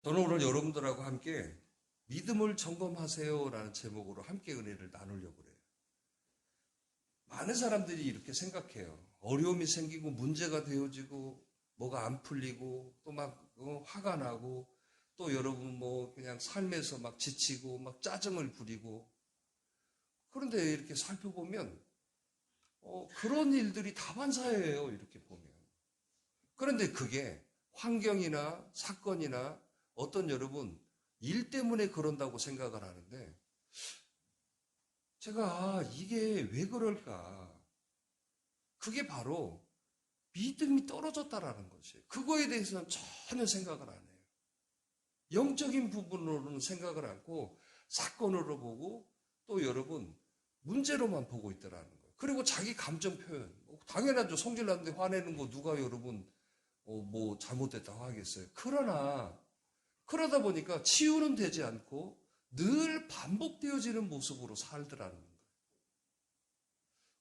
저는 오늘 여러분들하고 함께 믿음을 점검하세요라는 제목으로 함께 은혜를 나누려고 그래요. 많은 사람들이 이렇게 생각해요. 어려움이 생기고 문제가 되어지고 뭐가 안 풀리고 또 막 화가 나고 또 여러분 뭐 그냥 삶에서 막 지치고 막 짜증을 부리고 그런데 이렇게 살펴보면 그런 일들이 다반사예요. 이렇게 보면. 그런데 그게 환경이나 사건이나 어떤 여러분 일 때문에 그런다고 생각을 하는데 제가 이게 왜 그럴까? 그게 바로 믿음이 떨어졌다라는 것이에요. 그거에 대해서는 전혀 생각을 안 해요. 영적인 부분으로는 생각을 않고 사건으로 보고 또 여러분 문제로만 보고 있더라는 거예요. 그리고 자기 감정 표현. 당연하죠. 성질 났는데 화내는 거 누가 여러분 뭐 잘못됐다고 하겠어요. 그러다 보니까 치유는 되지 않고 늘 반복되어지는 모습으로 살더라는 거예요.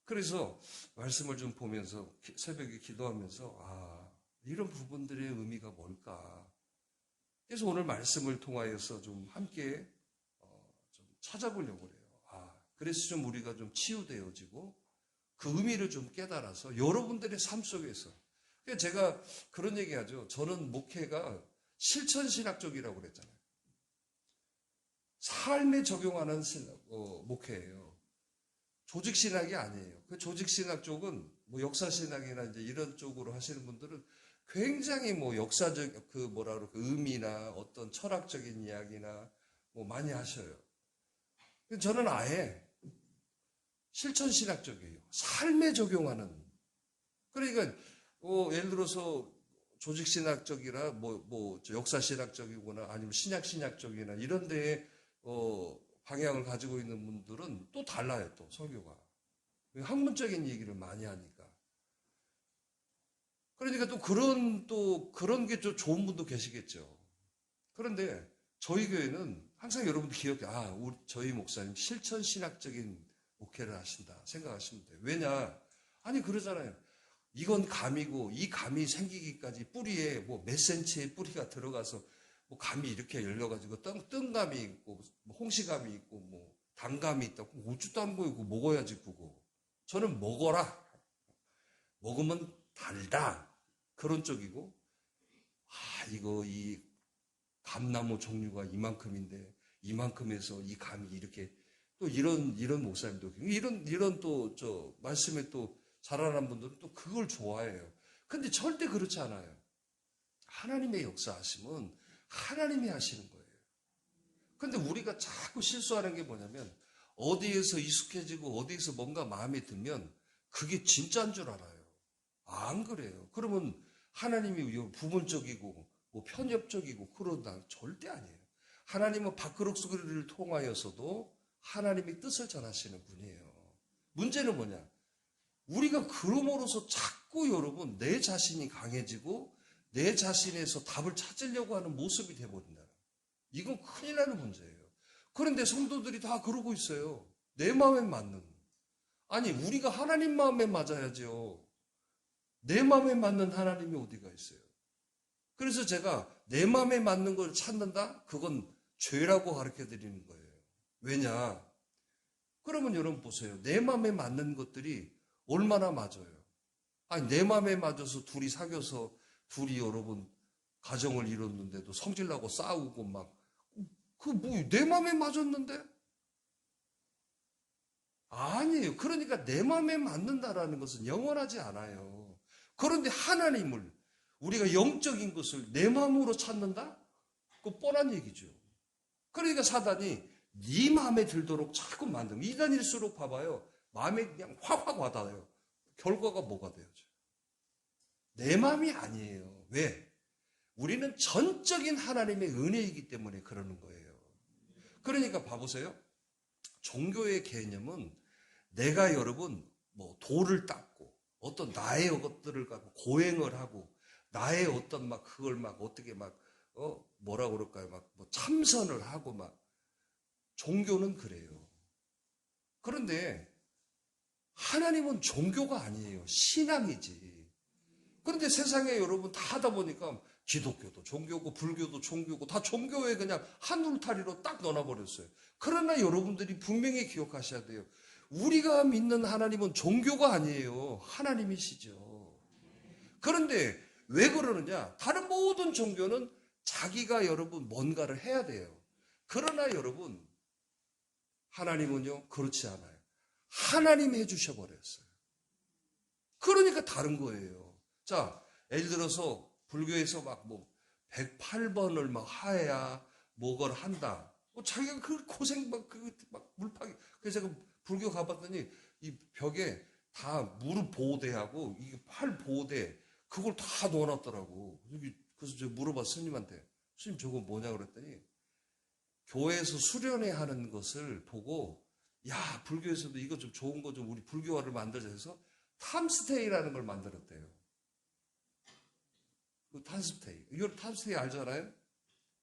그래서 말씀을 좀 보면서 새벽에 기도하면서 이런 부분들의 의미가 뭘까? 그래서 오늘 말씀을 통하여서 좀 함께 좀 찾아보려고 그래요. 그래서 좀 우리가 좀 치유되어지고 그 의미를 좀 깨달아서 여러분들의 삶 속에서 제가 그런 얘기하죠. 저는 목회가 실천신학적이라고 그랬잖아요. 삶에 적용하는 목회예요. 조직신학이 아니에요. 그 조직신학 쪽은 뭐 역사신학이나 이제 이런 쪽으로 하시는 분들은 굉장히 뭐 역사적 의미나 어떤 철학적인 이야기나 뭐 많이 하셔요. 저는 아예 실천신학적이에요. 삶에 적용하는. 그러니까 예를 들어서 조직신학적이나 역사신학적이거나 아니면 신약신학적이나 이런 데에 방향을 가지고 있는 분들은 또 달라요. 또 설교가 학문적인 얘기를 많이 하니까. 그러니까 또 그런 게 좀 좋은 분도 계시겠죠. 그런데 저희 교회는 항상 여러분들 기억해. 저희 목사님 실천신학적인 목회를 하신다 생각하시면 돼요. 왜냐? 아니 그러잖아요. 이건 감이고 이 감이 생기기까지 뿌리에 뭐 몇 센치의 뿌리가 들어가서 뭐 감이 이렇게 열려가지고 뜬감이 있고 뭐 홍시감이 있고 뭐 단감이 있다고 우주도 안 보이고 먹어야지 그거. 저는 먹어라. 먹으면 달다. 그런 쪽이고 이 감나무 종류가 이만큼인데 이만큼에서 이 감이 이렇게 또 이런 목사님도 이런 또 말씀에 또 자라난 분들은 또 그걸 좋아해요. 근데 절대 그렇지 않아요. 하나님의 역사하심은 하나님이 하시는 거예요. 근데 우리가 자꾸 실수하는 게 뭐냐면 어디에서 익숙해지고 어디에서 뭔가 마음에 들면 그게 진짜인 줄 알아요. 안 그래요. 그러면 하나님이 부분적이고 뭐 편협적이고 그런다 절대 아니에요. 하나님은 밥그릇 소리를 통하여서도 하나님의 뜻을 전하시는 분이에요. 문제는 뭐냐? 우리가 그럼으로써 자꾸 여러분 내 자신이 강해지고 내 자신에서 답을 찾으려고 하는 모습이 되어버린다. 이건 큰일 나는 문제예요. 그런데 성도들이 다 그러고 있어요. 내 마음에 맞는. 아니 우리가 하나님 마음에 맞아야죠. 내 마음에 맞는 하나님이 어디가 있어요. 그래서 제가 내 마음에 맞는 걸 찾는다? 그건 죄라고 가르쳐 드리는 거예요. 왜냐? 그러면 여러분 보세요. 내 마음에 맞는 것들이 얼마나 맞아요. 아니 내 마음에 맞아서 둘이 사귀어서 둘이 여러분 가정을 이뤘는데도 성질나고 싸우고 막 내 마음에 맞았는데? 아니에요. 그러니까 내 마음에 맞는다라는 것은 영원하지 않아요. 그런데 하나님을 우리가 영적인 것을 내 마음으로 찾는다? 그거 뻔한 얘기죠. 그러니까 사단이 네 마음에 들도록 자꾸 만들고 이단일수록 봐봐요. 마음에 그냥 확확 와닿아요. 결과가 뭐가 되어져? 내 마음이 아니에요. 왜? 우리는 전적인 하나님의 은혜이기 때문에 그러는 거예요. 그러니까 봐보세요. 종교의 개념은 내가 여러분 뭐 돌을 닦고 어떤 나의 것들을 갖고 고행을 하고 나의 어떤 막 그걸 막 어떻게 막 뭐라 그럴까요? 막 뭐 참선을 하고 막 종교는 그래요. 그런데 하나님은 종교가 아니에요. 신앙이지. 그런데 세상에 여러분 다 하다 보니까 기독교도 종교고 불교도 종교고 다 종교에 그냥 한 울타리로 딱 넣어버렸어요. 그러나 여러분들이 분명히 기억하셔야 돼요. 우리가 믿는 하나님은 종교가 아니에요. 하나님이시죠. 그런데 왜 그러느냐? 다른 모든 종교는 자기가 여러분 뭔가를 해야 돼요. 그러나 여러분 하나님은요 그렇지 않아요. 하나님 해주셔 버렸어요. 그러니까 다른 거예요. 자, 예를 들어서 불교에서 막 뭐 108번을 막 하야 뭐걸 한다. 자기가 그 고생 막 물파기. 그래서 제가 불교 가봤더니 이 벽에 다 무릎 보호대하고 이 팔 보호대 그걸 다 넣어놨더라고. 그래서 제가 물어봐 스님한테. 스님 저거 뭐냐 그랬더니 교회에서 수련회 하는 것을 보고 야 불교에서도 이거 좀 좋은 거 좀 우리 불교화를 만들자 해서 탐스테이라는 걸 만들었대요. 그 탐스테이. 이거 탐스테이 알잖아요?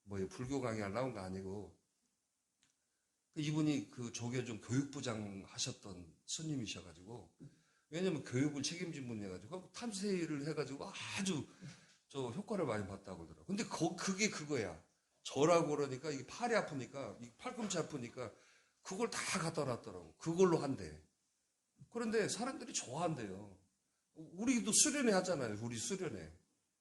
뭐예요? 불교 강의할 나온 거 아니고. 이분이 그 조계종 교육부장 하셨던 스님이셔가지고, 왜냐면 교육을 책임진 분이어가지고, 탐스테이를 해가지고 아주 저 효과를 많이 봤다고 그러더라고요. 근데 그게 그거야. 저라고 그러니까 이게 팔이 아프니까, 이 팔꿈치 아프니까 그걸 다 갖다 놨더라고. 그걸로 한대. 그런데 사람들이 좋아한대요. 우리도 수련회 하잖아요. 우리 수련회.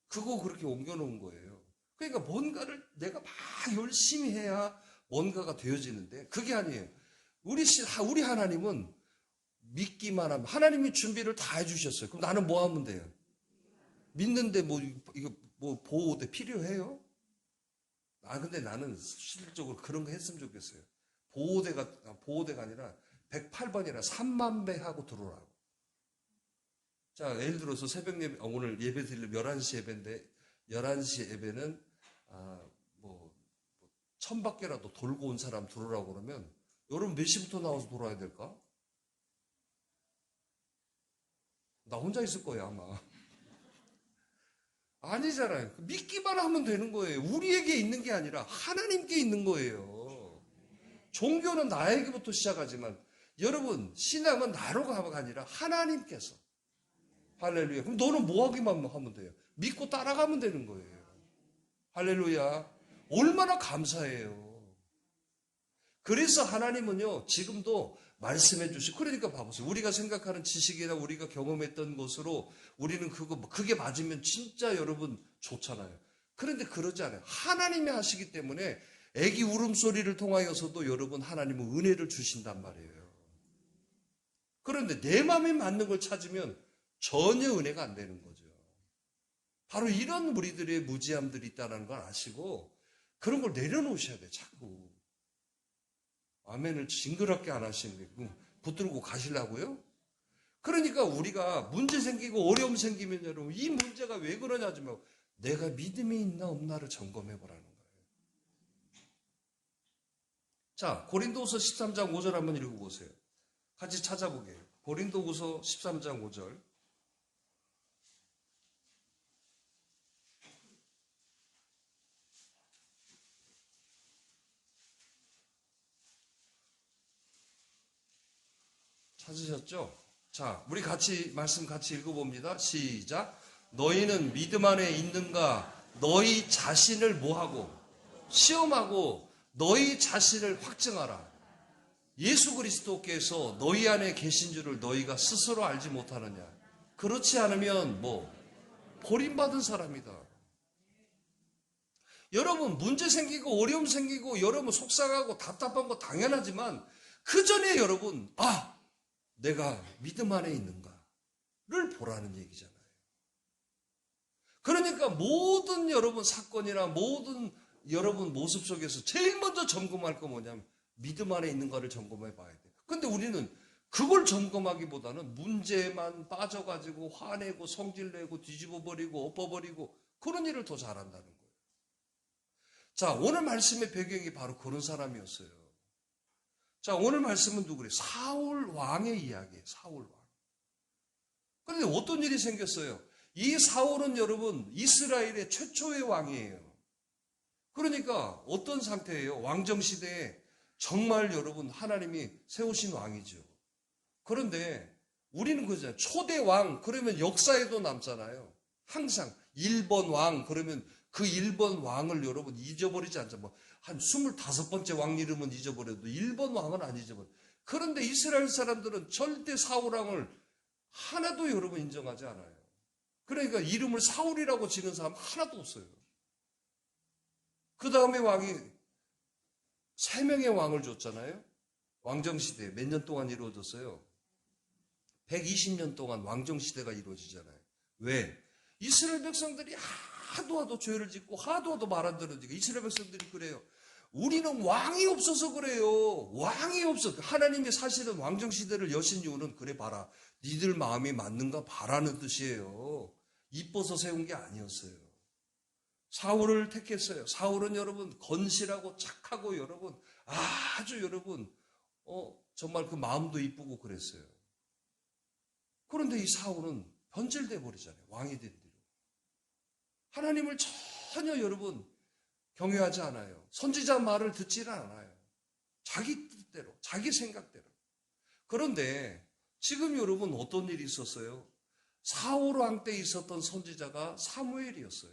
그거 그렇게 옮겨놓은 거예요. 그러니까 뭔가를 내가 막 열심히 해야 뭔가가 되어지는데 그게 아니에요. 우리 하나님은 믿기만 하면 하나님이 준비를 다 해주셨어요. 그럼 나는 뭐 하면 돼요? 믿는데 뭐 이거 뭐 보호대 필요해요? 근데 나는 실질적으로 그런 거 했으면 좋겠어요. 보호대가 아니라 108번이라 3만 배 하고 들어오라고. 자, 예를 들어서 새벽 예배, 오늘 예배 드리려면 11시 예배인데, 11시 예배는, 뭐, 1000바퀴라도 돌고 온 사람 들어오라고 그러면, 여러분 몇 시부터 나와서 돌아야 될까? 나 혼자 있을 거예요, 아마. 아니잖아요. 믿기만 하면 되는 거예요. 우리에게 있는 게 아니라 하나님께 있는 거예요. 종교는 나에게부터 시작하지만, 여러분, 신앙은 나로가 아니라 하나님께서. 할렐루야. 그럼 너는 뭐 하기만 하면 돼요? 믿고 따라가면 되는 거예요. 할렐루야. 얼마나 감사해요. 그래서 하나님은요, 지금도 말씀해 주시고, 그러니까 봐보세요. 우리가 생각하는 지식이나 우리가 경험했던 것으로 우리는 그게 맞으면 진짜 여러분 좋잖아요. 그런데 그러지 않아요. 하나님이 하시기 때문에 애기 울음소리를 통하여서도 여러분 하나님은 은혜를 주신단 말이에요. 그런데 내 마음에 맞는 걸 찾으면 전혀 은혜가 안 되는 거죠. 바로 이런 우리들의 무지함들이 있다는 걸 아시고 그런 걸 내려놓으셔야 돼요. 자꾸. 아멘을 징그럽게 안 하시는데 붙들고 가시려고요? 그러니까 우리가 문제 생기고 어려움 생기면 여러분 이 문제가 왜 그러냐 하지만 내가 믿음이 있나 없나를 점검해 보라는 거예요. 자, 고린도후서 13장 5절 한번 읽어보세요. 같이 찾아보게요. 고린도후서 13장 5절. 찾으셨죠? 자, 우리 말씀 같이 읽어봅니다. 시작. 너희는 믿음 안에 있는가? 너희 자신을 뭐하고? 시험하고 너희 자신을 확증하라. 예수 그리스도께서 너희 안에 계신 줄을 너희가 스스로 알지 못하느냐? 그렇지 않으면 버림받은 사람이다. 여러분 문제 생기고 어려움 생기고 여러분 속상하고 답답한 거 당연하지만 그 전에 여러분 내가 믿음 안에 있는가를 보라는 얘기잖아요. 그러니까 모든 여러분 사건이나 모든 여러분 모습 속에서 제일 먼저 점검할 거 뭐냐면 믿음 안에 있는가를 점검해 봐야 돼요. 근데 우리는 그걸 점검하기보다는 문제만 빠져가지고 화내고 성질내고 뒤집어버리고 엎어버리고 그런 일을 더 잘한다는 거예요. 자, 오늘 말씀의 배경이 바로 그런 사람이었어요. 자, 오늘 말씀은 누구래요? 사울 왕의 이야기예요. 사울 왕. 그런데 어떤 일이 생겼어요? 이 사울은 여러분 이스라엘의 최초의 왕이에요. 그러니까 어떤 상태예요? 왕정시대에 정말 여러분 하나님이 세우신 왕이죠. 그런데 우리는 그잖아요. 초대 왕 그러면 역사에도 남잖아요. 항상 1번 왕 그러면 그 1번 왕을 여러분 잊어버리지 않죠. 한 25번째 왕 이름은 잊어버려도 1번 왕은 안 잊어버려요. 그런데 이스라엘 사람들은 절대 사울 왕을 하나도 여러분 인정하지 않아요. 그러니까 이름을 사울이라고 지는 사람 하나도 없어요. 그 다음에 왕이 3명의 왕을 줬잖아요. 왕정시대 몇 년 동안 이루어졌어요? 120년 동안 왕정시대가 이루어지잖아요. 왜? 이스라엘 백성들이 하도 죄를 짓고 하도 말 안 들어지고 이스라엘 백성들이 그래요. 우리는 왕이 없어서 그래요. 왕이 없어. 하나님이 사실은 왕정시대를 여신 이유는 그래 봐라. 니들 마음이 맞는가 봐라는 뜻이에요. 이뻐서 세운 게 아니었어요. 사울을 택했어요. 사울은 여러분 건실하고 착하고 여러분 아주 여러분 정말 그 마음도 이쁘고 그랬어요. 그런데 이 사울은 변질돼 버리잖아요. 왕이 된 뒤로. 하나님을 전혀 여러분 경외하지 않아요. 선지자 말을 듣지는 않아요. 자기 뜻대로, 자기 생각대로. 그런데 지금 여러분 어떤 일이 있었어요? 사울 왕 때 있었던 선지자가 사무엘이었어요.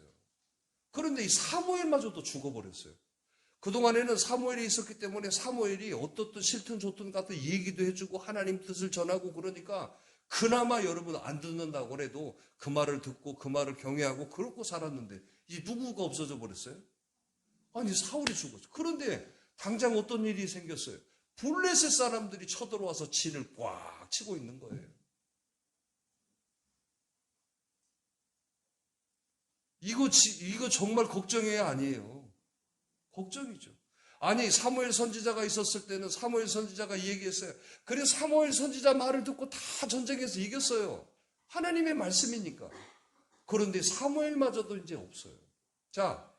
그런데 이 사무엘마저도 죽어버렸어요. 그동안에는 사무엘이 있었기 때문에 사무엘이 어떻든 싫든 좋든 같은 얘기도 해주고 하나님 뜻을 전하고 그러니까 그나마 여러분 안 듣는다고 해도 그 말을 듣고 그 말을 경외하고 그러고 살았는데 이 누구가 없어져 버렸어요? 아니 사울이 죽었어요. 그런데 당장 어떤 일이 생겼어요? 블레셋 사람들이 쳐들어와서 진을 꽉 치고 있는 거예요. 이거 정말 걱정해야 아니에요. 걱정이죠. 아니 사무엘 선지자가 있었을 때는 사무엘 선지자가 얘기했어요. 그래서 사무엘 선지자 말을 듣고 다 전쟁에서 이겼어요. 하나님의 말씀이니까. 그런데 사무엘마저도 이제 없어요. 자,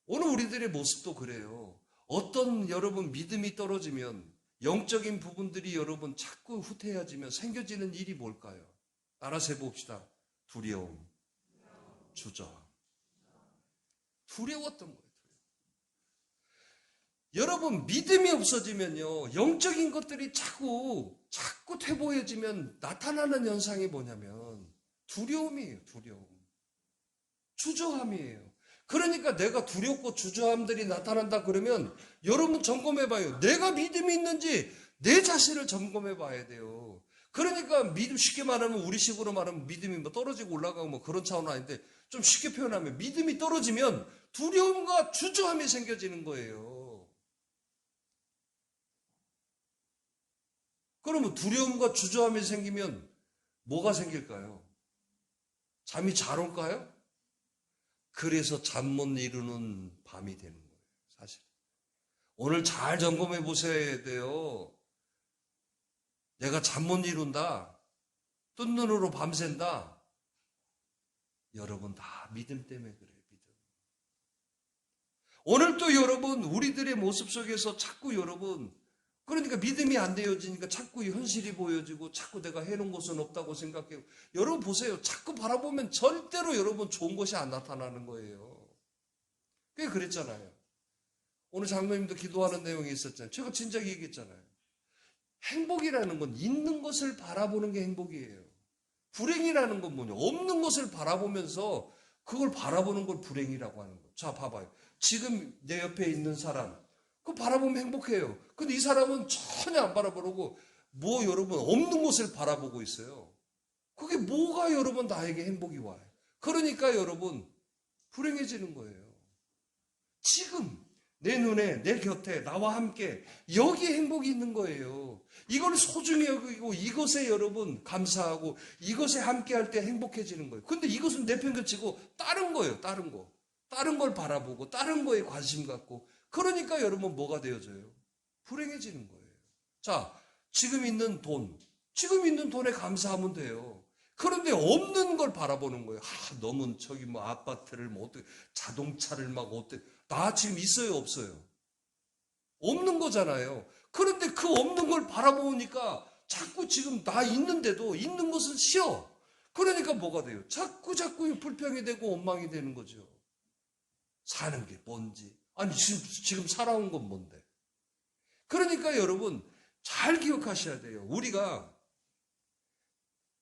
오늘 우리들의 모습도 그래요. 어떤 여러분 믿음이 떨어지면 영적인 부분들이 여러분 자꾸 후퇴해지면 생겨지는 일이 뭘까요? 알아서 해봅시다. 두려움, 주저. 두려웠던 거예요. 여러분 믿음이 없어지면요 영적인 것들이 자꾸 퇴보해지면 나타나는 현상이 뭐냐면 두려움이에요. 두려움, 주저함이에요. 그러니까 내가 두렵고 주저함들이 나타난다 그러면 여러분 점검해봐요. 내가 믿음이 있는지 내 자신을 점검해봐야 돼요. 그러니까 믿음 쉽게 말하면 우리식으로 말하면 믿음이 떨어지고 올라가고 그런 차원은 아닌데 좀 쉽게 표현하면 믿음이 떨어지면 두려움과 주저함이 생겨지는 거예요. 그러면 두려움과 주저함이 생기면 뭐가 생길까요? 잠이 잘 올까요? 그래서 잠 못 이루는 밤이 되는 거예요. 사실 오늘 잘 점검해 보셔야 돼요. 내가 잠 못 이룬다, 뜬 눈으로 밤샌다. 여러분 다 믿음 때문에 그래요. 믿음. 오늘 또 여러분 우리들의 모습 속에서 자꾸 여러분 그러니까 믿음이 안 되어지니까 자꾸 현실이 보여지고 자꾸 내가 해놓은 것은 없다고 생각해요. 여러분 보세요. 자꾸 바라보면 절대로 여러분 좋은 것이 안 나타나는 거예요. 그게 그랬잖아요. 오늘 장로님도 기도하는 내용이 있었잖아요. 제가 진작 얘기했잖아요. 행복이라는 건 있는 것을 바라보는 게 행복이에요. 불행이라는 건 뭐냐? 없는 것을 바라보면서 그걸 바라보는 걸 불행이라고 하는 거예요. 자, 봐봐요. 지금 내 옆에 있는 사람 그거 바라보면 행복해요. 근데 이 사람은 전혀 안 바라보고 여러분 없는 것을 바라보고 있어요. 그게 뭐가 여러분 나에게 행복이 와요. 그러니까 여러분 불행해지는 거예요. 지금 내 눈에 내 곁에 나와 함께 여기에 행복이 있는 거예요. 이걸 소중히 여기고 이것에 여러분 감사하고 이것에 함께 할 때 행복해지는 거예요. 근데 이것은 내팽개치고 다른 거예요. 다른 거. 다른 걸 바라보고 다른 거에 관심 갖고 그러니까 여러분 뭐가 되어져요? 불행해지는 거예요. 자, 지금 있는 돈에 감사하면 돼요. 그런데 없는 걸 바라보는 거예요. 너무 저기 아파트를 어떻게 자동차를 어떻게 나 지금 있어요, 없어요? 없는 거잖아요. 그런데 그 없는 걸 바라보니까 자꾸 지금 나 있는데도 있는 것은 싫어. 그러니까 뭐가 돼요? 자꾸 불평이 되고 원망이 되는 거죠. 사는 게 뭔지. 아니 지금 살아온 건 뭔데? 그러니까 여러분 잘 기억하셔야 돼요. 우리가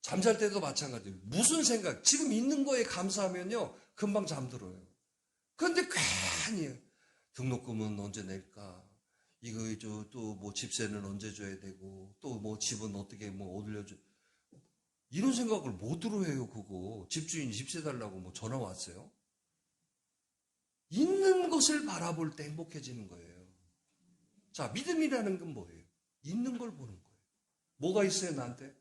잠잘 때도 마찬가지예요. 무슨 생각? 지금 있는 거에 감사하면요 금방 잠들어요. 그런데 괜히 등록금은 언제 낼까? 이거 또 뭐 집세는 언제 줘야 되고 또 뭐 집은 어떻게 뭐 올려줘? 이런 생각을 뭐으로 해요? 그거 집주인이 집세 달라고 뭐 전화 왔어요? 있는 것을 바라볼 때 행복해지는 거예요. 자, 믿음이라는 건 뭐예요? 있는 걸 보는 거예요. 뭐가 있어요, 나한테?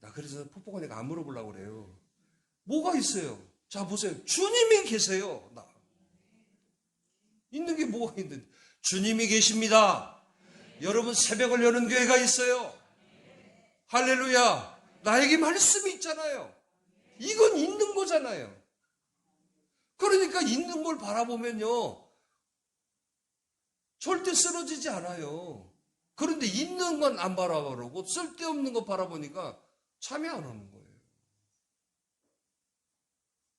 나 그래서 폭포가니까 안 물어보려고 그래요. 뭐가 있어요? 자, 보세요. 주님이 계세요. 나. 있는 게 뭐가 있는데? 주님이 계십니다. 여러분, 새벽을 여는 교회가 있어요. 할렐루야. 나에게 말씀이 있잖아요. 이건 있는 거잖아요. 그러니까 있는 걸 바라보면요. 절대 쓰러지지 않아요. 그런데 있는 건 안 바라보고 쓸데없는 거 바라보니까 참여 안 하는 거예요.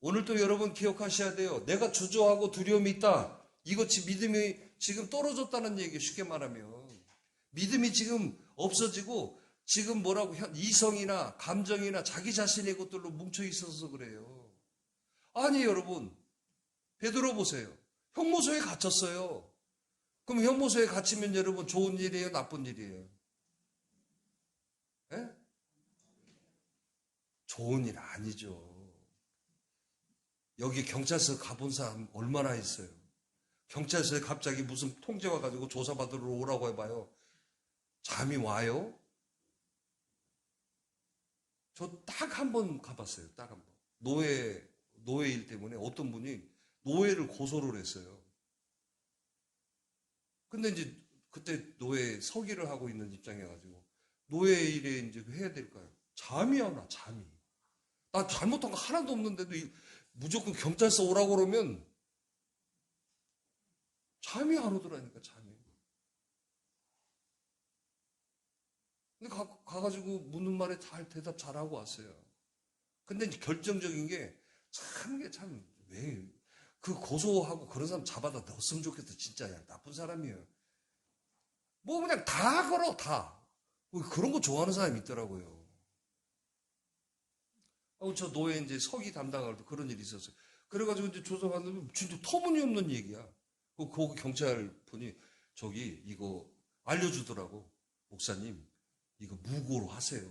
오늘도 여러분 기억하셔야 돼요. 내가 주저하고 두려움이 있다. 이거 믿음이 지금 떨어졌다는 얘기예요. 쉽게 말하면. 믿음이 지금 없어지고 지금 뭐라고 이성이나 감정이나 자기 자신의 것들로 뭉쳐 있어서 그래요. 아니 여러분 베드로 보세요. 형무소에 갇혔어요. 그럼 형무소에 갇히면 여러분 좋은 일이에요? 나쁜 일이에요? 에? 좋은 일 아니죠. 여기 경찰서 가본 사람 얼마나 있어요? 경찰서에 갑자기 무슨 통제 와가지고 조사받으러 오라고 해봐요. 잠이 와요? 저 딱 한 번 가봤어요. 딱 한 번. 노예일 때문에 어떤 분이 노예를 고소를 했어요. 근데 이제 그때 노예 서기를 하고 있는 입장이어가지고 노예 일에 이제 해야 될까요? 잠이 안 와, 잠이. 나 잘못한 거 하나도 없는데도 무조건 경찰서 오라고 그러면 잠이 안 오더라니까, 잠이. 근데 가가지고 묻는 말에 잘 대답 잘하고 왔어요. 근데 이제 결정적인 게 왜, 그 고소하고 그런 사람 잡아다 넣었으면 좋겠어. 진짜 나쁜 사람이에요. 뭐 그냥 다 걸어, 다. 뭐 그런 거 좋아하는 사람이 있더라고요. 저 노예 이제 서기 담당할 때 그런 일이 있었어요. 그래가지고 이제 조사받으면 진짜 터무니없는 얘기야. 그 경찰 분이 저기 이거 알려주더라고. 목사님, 이거 무고로 하세요.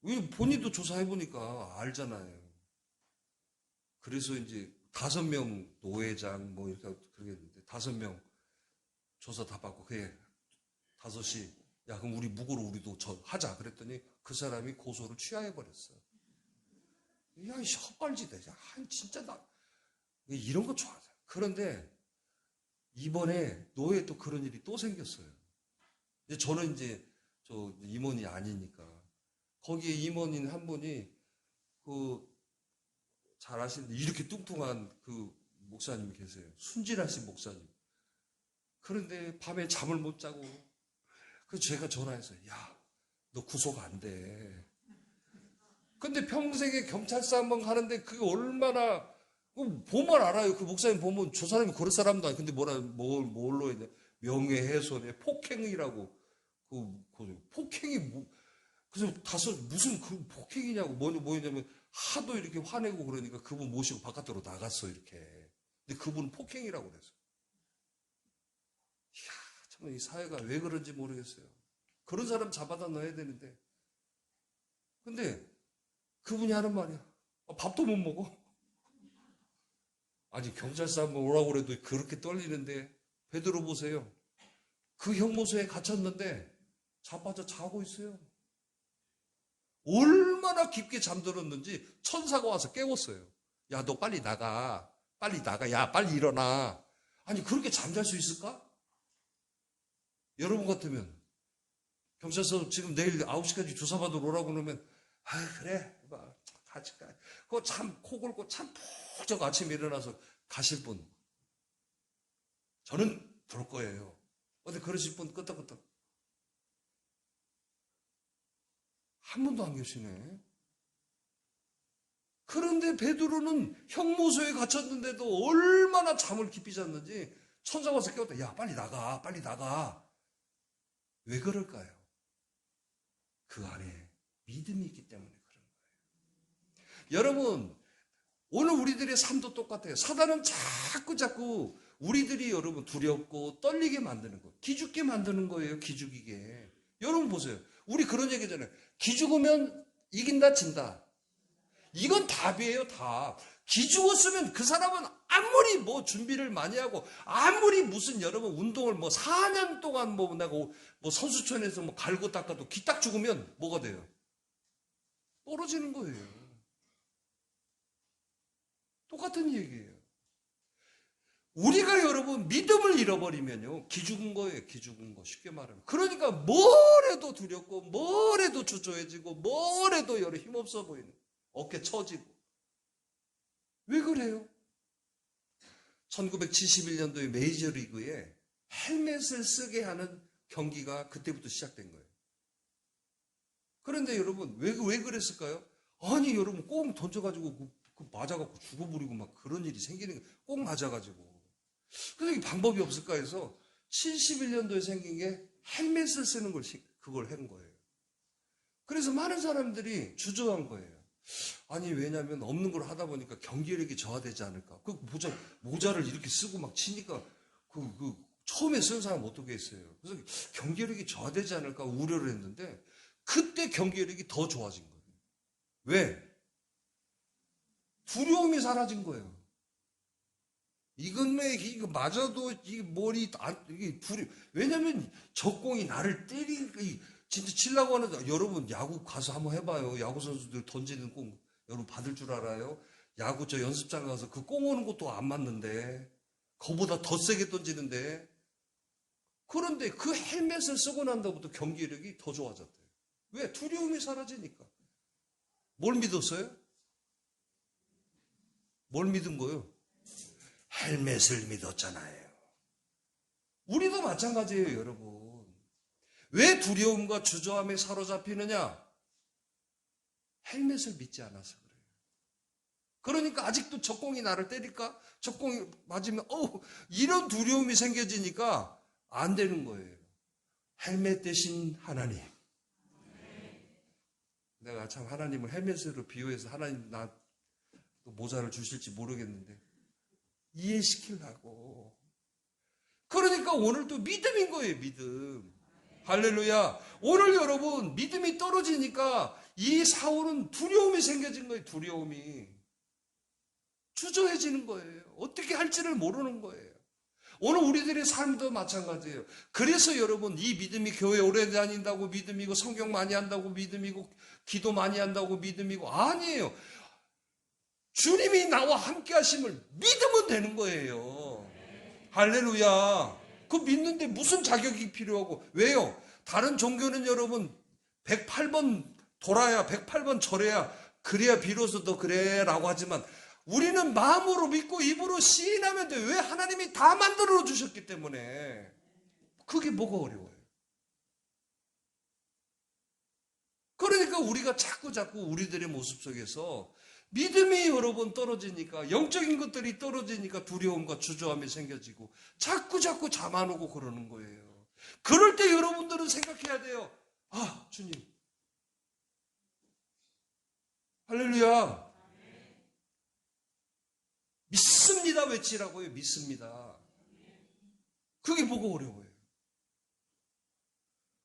왜 본인도 조사해보니까 알잖아요. 그래서 이제 5명 노회장 뭐 이렇게 그러겠는데 5명 조사 다 받고 그게 5시 야 그럼 우리 무고로 우리도 하자 그랬더니 그 사람이 고소를 취하해버렸어. 야 헛발지다. 진짜 나 이런 거 좋아하잖아. 그런데 이번에 노예에 또 그런 일이 또 생겼어요. 저는 이제 저 임원이 아니니까 거기에 임원인 한 분이 잘 아시는데 이렇게 뚱뚱한 그 목사님이 계세요. 순진하신 목사님. 그런데 밤에 잠을 못 자고 그래서 제가 전화해서 야, 너 구속 안 돼. 근데 평생에 경찰서 한번 가는데 그게 얼마나 보면 알아요. 그 목사님 보면 저 사람이 그럴 사람도 아니고 근데 뭘로 해야 돼? 명예훼손에 폭행이라고 폭행이 그래서 무슨 그 폭행이냐고 뭐냐면 하도 이렇게 화내고 그러니까 그분 모시고 바깥으로 나갔어 이렇게. 근데 그분은 폭행이라고 그랬어. 이야 참 이 사회가 왜 그런지 모르겠어요. 그런 사람 잡아다 넣어야 되는데 근데 그분이 하는 말이야. 밥도 못 먹어. 아니 경찰서 한번 오라고 그래도 그렇게 떨리는데 베드로 보세요. 그 형무소에 갇혔는데 자빠져 자고 있어요. 얼마나 깊게 잠들었는지 천사가 와서 깨웠어요. 야, 너 빨리 나가. 빨리 나가. 야, 빨리 일어나. 아니, 그렇게 잠잘 수 있을까? 여러분 같으면 경찰서 지금 내일 9시까지 조사받으러 오라고 그러면 아, 그래. 같이 가. 그거 참 코 골고 참 푹 아침에 일어나서 가실 분. 저는 그럴 거예요. 어디 그러실 분 끄떡끄떡. 한 분도 안 계시네. 그런데 베드로는 형무소에 갇혔는데도 얼마나 잠을 깊이 잤는지 천사가 와서 깨웠다. 야, 빨리 나가. 빨리 나가. 왜 그럴까요? 그 안에 믿음이 있기 때문에 그런 거예요. 여러분, 오늘 우리들의 삶도 똑같아요. 사단은 자꾸 우리들이 여러분 두렵고 떨리게 만드는 거예요. 기죽게 만드는 거예요. 기죽이게. 여러분 보세요. 우리 그런 얘기잖아요. 기죽으면 이긴다 진다. 이건 답이에요. 답. 기죽었으면 그 사람은 아무리 뭐 준비를 많이 하고 아무리 무슨 여러분 운동을 뭐 4년 동안 뭐 내가 뭐 선수촌에서 뭐 갈고 닦아도 기딱 죽으면 뭐가 돼요? 떨어지는 거예요. 똑같은 얘기예요. 우리가 여러분 믿음을 잃어버리면요. 기죽은 거예요. 기죽은 거. 쉽게 말하면. 그러니까 뭘 해도 두렵고 뭘 해도 주저해지고 뭘 해도 여러 힘없어 보이는. 어깨 처지고. 왜 그래요? 1971년도에 메이저리그에 헬멧을 쓰게 하는 경기가 그때부터 시작된 거예요. 그런데 여러분 왜 그랬을까요? 아니 여러분 꼭 던져가지고 맞아갖고 죽어버리고 막 그런 일이 생기는 거예요. 꼭 맞아가지고. 그래서 방법이 없을까 해서 71년도에 생긴 게 헬멧을 쓰는 그걸 한 거예요. 그래서 많은 사람들이 주저한 거예요. 아니 왜냐면 없는 걸 하다 보니까 경기력이 저하되지 않을까. 그 모자를 이렇게 쓰고 막 치니까 처음에 쓴 사람 어떻게 했어요. 그래서 경기력이 저하되지 않을까 우려를 했는데 그때 경기력이 더 좋아진 거예요. 왜? 두려움이 사라진 거예요. 이건 왜 이거 맞아도 이게 머리 이게 왜냐면 적공이 나를 진짜 치려고 하는 여러분 야구 가서 한번 해봐요. 야구 선수들 던지는 공 여러분 받을 줄 알아요? 야구 저 연습장 가서 그 공 오는 것도 안 맞는데 그거보다 더 세게 던지는데 그런데 그 헬멧을 쓰고 난 다음부터 경기력이 더 좋아졌대요. 왜? 두려움이 사라지니까. 뭘 믿었어요? 뭘 믿은 거예요? 헬멧을 믿었잖아요. 우리도 마찬가지예요, 여러분. 왜 두려움과 주저함에 사로잡히느냐? 헬멧을 믿지 않아서 그래요. 그러니까 아직도 적공이 나를 때릴까? 적공이 맞으면 이런 두려움이 생겨지니까 안 되는 거예요. 헬멧 대신 하나님. 내가 참 하나님을 헬멧으로 비유해서 하나님 나 모자를 주실지 모르겠는데 이해시키려고. 그러니까 오늘도 믿음인 거예요, 믿음. 할렐루야. 오늘 여러분 믿음이 떨어지니까 이 사울은 두려움이 생겨진 거예요. 두려움이. 주저해지는 거예요. 어떻게 할지를 모르는 거예요. 오늘 우리들의 삶도 마찬가지예요. 그래서 여러분 이 믿음이 교회 오래 다닌다고 믿음이고 성경 많이 한다고 믿음이고 기도 많이 한다고 믿음이고 아니에요. 주님이 나와 함께 하심을 믿으면 되는 거예요. 할렐루야. 그 믿는데 무슨 자격이 필요하고 왜요? 다른 종교는 여러분 108번 돌아야 108번 절해야 그래야 비로소 더 그래라고 하지만 우리는 마음으로 믿고 입으로 시인하면 돼. 왜? 하나님이 다 만들어 주셨기 때문에. 그게 뭐가 어려워요? 그러니까 우리가 자꾸 우리들의 모습 속에서 믿음이 여러분 떨어지니까 영적인 것들이 떨어지니까 두려움과 주저함이 생겨지고 자꾸 잠 안 오고 그러는 거예요. 그럴 때 여러분들은 생각해야 돼요. 아 주님 할렐루야 믿습니다 외치라고요. 믿습니다. 그게 뭐가 어려워요.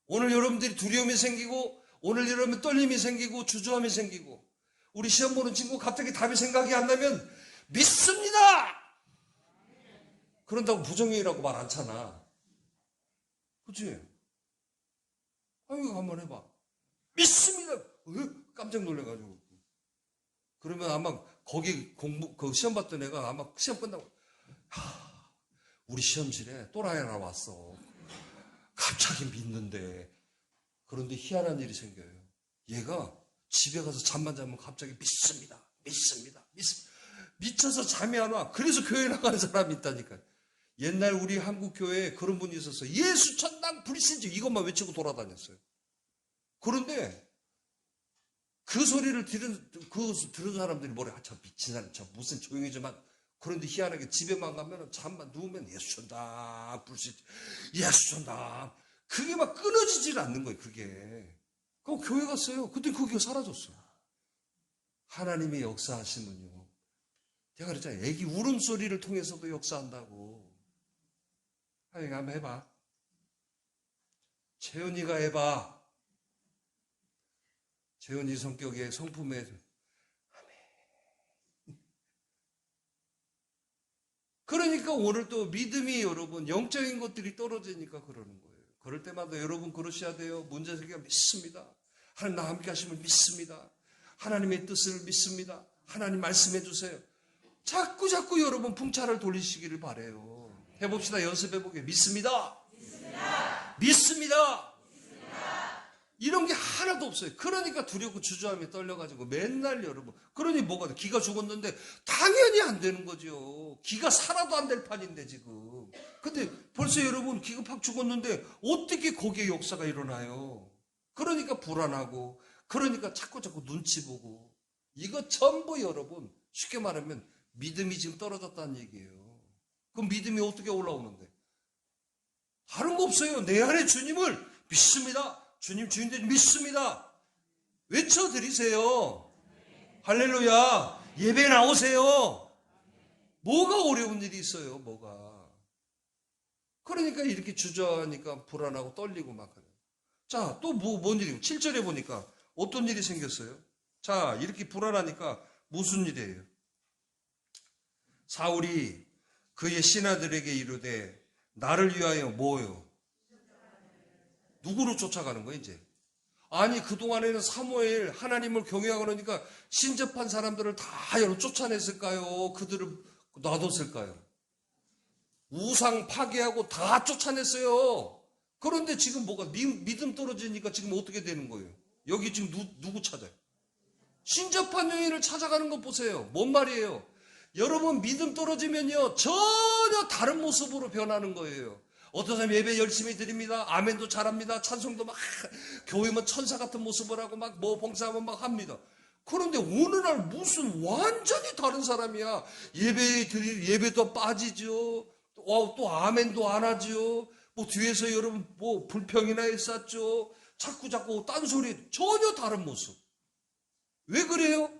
오늘 여러분들이 두려움이 생기고 오늘 여러분 떨림이 생기고 주저함이 생기고 우리 시험 보는 친구 갑자기 답이 생각이 안 나면 믿습니다. 그런다고 부정행위라고 말 안 차나. 그치? 아이고 한번 해봐. 믿습니다. 깜짝 놀래가지고. 그러면 아마 거기 그 시험 봤던 애가 아마 시험 끝나고 우리 시험실에 또라이 하나 왔어. 갑자기 믿는데 그런데 희한한 일이 생겨요. 얘가 집에 가서 잠만 자면 갑자기 믿습니다. 미쳐서 잠이 안 와. 그래서 교회 나가는 사람이 있다니까요. 옛날 우리 한국 교회에 그런 분이 있었어요. 예수 천당 불신주 이것만 외치고 돌아다녔어요. 그런데 그 소리를 들은 사람들이 뭐래? 저 미친 사람, 저 무슨 조용히 좀 한. 그런데 희한하게 집에만 가면 잠만 누우면 예수 천당 불신주 예수 천당 그게 막 끊어지질 않는 거예요. 그게. 그 교회 갔어요. 그때 그 교회 사라졌어. 하나님의 역사하심은요. 제가 그랬잖아요. 애기 울음소리를 통해서도 역사한다고. 하영이 한번 해봐. 채연이가 해봐. 채연이 성격에 성품에 그러니까 오늘 또 믿음이 여러분 영적인 것들이 떨어지니까 그러는 거예요. 그럴 때마다 여러분 그러셔야 돼요. 문제제기가 믿습니다. 하나님 나와 함께 하심을 믿습니다. 하나님의 뜻을 믿습니다. 하나님 말씀해 주세요. 자꾸 여러분 풍차를 돌리시기를 바라요. 해봅시다. 연습해보게. 믿습니다. 믿습니다. 이런 게 하나도 없어요. 그러니까 두렵고 주저함이 떨려가지고 맨날 여러분. 그러니 뭐가 돼? 기가 죽었는데 당연히 안 되는 거죠. 기가 살아도 안 될 판인데 지금. 근데 벌써 여러분 기가 팍 죽었는데 어떻게 거기에 역사가 일어나요? 그러니까 불안하고 그러니까 자꾸 눈치 보고 이거 전부 여러분 쉽게 말하면 믿음이 지금 떨어졌다는 얘기예요. 그럼 믿음이 어떻게 올라오는데? 다른 거 없어요. 내 안에 주님을 믿습니다. 주님 주인들 믿습니다. 외쳐드리세요. 할렐루야. 예배 나오세요. 뭐가 어려운 일이 있어요. 뭐가. 그러니까 이렇게 주저하니까 불안하고 떨리고 막 그래요. 자, 또 뭔 일이고 7절에 보니까 어떤 일이 생겼어요? 자, 이렇게 불안하니까 무슨 일이에요? 사울이 그의 신하들에게 이르되 나를 위하여 뭐요? 누구를 쫓아가는 거예요, 이제? 아니, 그동안에는 사무엘 하나님을 경외하고 그러니까 신접한 사람들을 다 여러분 쫓아냈을까요? 그들을 놔뒀을까요? 우상 파괴하고 다 쫓아냈어요. 그런데 지금 뭐가 믿음 떨어지니까 지금 어떻게 되는 거예요? 여기 지금 누구 찾아요? 신접한 여인을 찾아가는 것 보세요. 뭔 말이에요? 여러분 믿음 떨어지면요 전혀 다른 모습으로 변하는 거예요. 어떤 사람이 예배 열심히 드립니다. 아멘도 잘합니다. 찬송도 막 교회면 천사 같은 모습을 하고 막 뭐 봉사하면 막 합니다. 그런데 어느 날 무슨 완전히 다른 사람이야. 예배도 빠지죠. 또 아멘도 안 하죠. 뭐 뒤에서 여러분 뭐 불평이나 했었죠. 자꾸 딴소리 전혀 다른 모습. 왜 그래요?